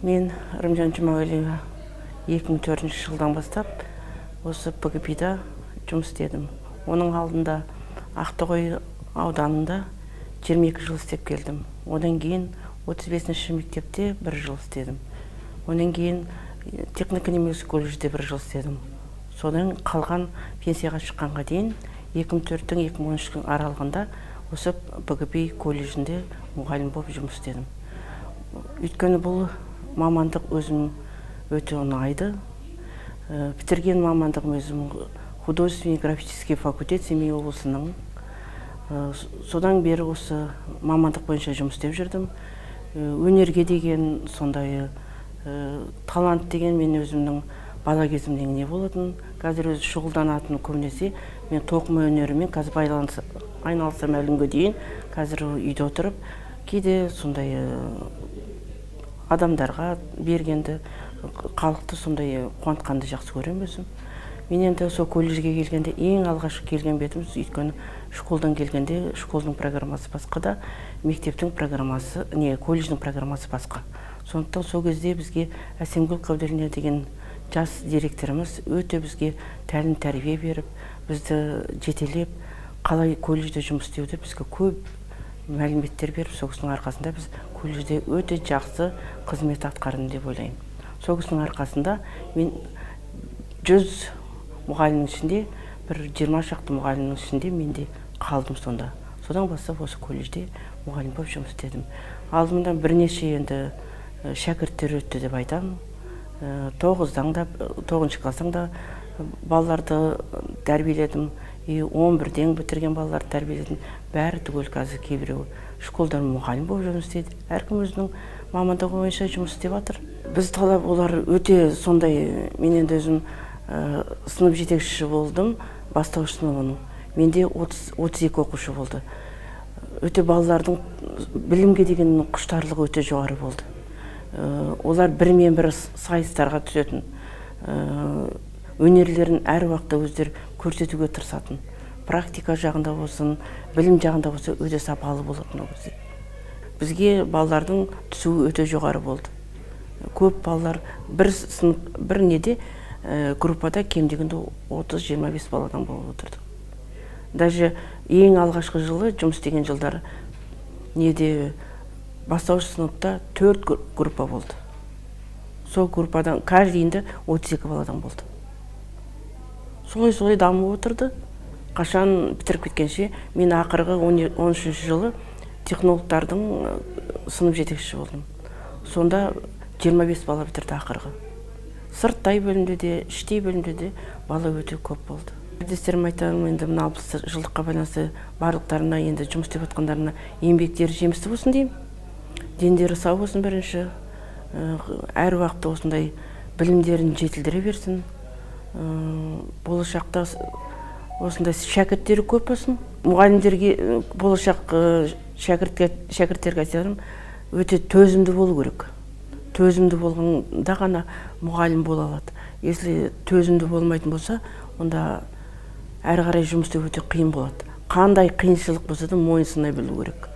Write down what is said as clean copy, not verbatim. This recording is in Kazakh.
Мен Рымжан Жұмағалиева 2004 жылдан бастап осы ПГП-да жұмыс істедім. Оның алдында Ақтоғай ауданында 22 жыл істеп келдім. Одан кейін 35-ші мектепте 1 жыл істедім. Одан кейін технико-немесе колледжде 1 жыл істедім. Содан қалған пенсияға шыққанға дейін 2004-2013 аралығында осы ПГП колледжінде мұғалім болып жұмыс істедім. Өйткені бұл мамандық өзім өте ұнайды. Бітірген мамандығым өзім художественный графический факультет Семей облысының. Содан бері осы мамандық бойынша жұмыс істеп жүрдім. Өнерге деген сондай талант деген мен өзімнің бала кезімнен не болатын. Қазір өзі шұғылданатын көбінесе мен тоқыма өнерімен қазір айналысам әлі күнге дейін. Қазір үйде отырып, кейде сондай адамдарға бергенді, халықты сондай қуантқанды жақсы көремін өзім. Мен енді сол колледжге келгенде ең алғашқы келген бетіміз, өйткені школдан келгенде школдың программасы басқа да, мектептің программасы, колледждің программасы басқа. Сондықтан сол кезде бізге Әсемгүл Қабділіне деген жас директорымыз өте бізге тәлім тәрбие беріп, бізді жетелеп, қалай колледжде жұмыс істеуді бізге көп мәліметтер беріп, сол кісінің арқасында біз колледжде өте жақсы қызмет атқардым деп ойлаймын. Сол кісінің арқасында мен 100 мұғалімнің ішінде, бір 20 шақты мұғалімнің ішінде мен де қалдым сонда. Содан бастап осы колледжде мұғалім болып жұмыс істедім. Алдымдан бірнеше енді шәкірттер өтті деп айтамын. 9-шы кластан да балаларды тәрбиеледім. 11-ден бітірген балаларды тәрбиеледім. Бәрі түгел қазір кейбіреуі школдан мұғалім болып жұмыс істейді. Әркім өзінің мамандығы бойынша жұмыс істеп жатыр. Біз талап олар өте сондай, мен енді өзім сынып жетекшісі болдым, бастауыш сыныбының. Менде 32 оқушы болды. Өте балалардың білімге деген құштарлығы өте жоғары болды. Олар бірмен-бір сайыстарға түсетін, өнерлерін әр уақытта өздері көрсетуге тырысатын. Практика жағында болсын, білім жағында болса өте сапалы болатын ол кезде. Бізге балалардың түсуі өте жоғары болды. Көп балалар бір неде группада кем дегенде 30-25 баладан болып отырды. Даже ең алғашқы жылы жұмыс істеген жылдары неде бастауыш сыныпта 4 группа болды. Сол группадан каждыйында 32 баладан болды. Солай дамып отырды. Қашан бітіріп кеткенше, мен ақырғы 13-ші жылы технологтардың сынып жетекшісі болдым. Сонда 25 бала бітірді ақырғы. Сырттай бөлімде де, іштей бөлімде де бала өте көп болды. Әріптестерім айтарым, енді мына 60 жылдыққа байланысты барлықтарына, енді жұмыс істеп жатқандарына еңбектері жемісті болсын деймін. Дендері сау болсын бірінші. Әр уақытта осындай білімдерін жетілдіре берсін. Болашақта осындай шәкірттері көп болсын. Мұғалімдерге, болашақ шәкірттерге айтарым, өте төзімді болу керек. Төзімді болғанда ғана мұғалім бола алады. Если төзімді болмайтын болса, онда әрі қарай жұмыс істеу өте қиын болады. Қандай қиыншылық болса да мойынсұнай білу керек.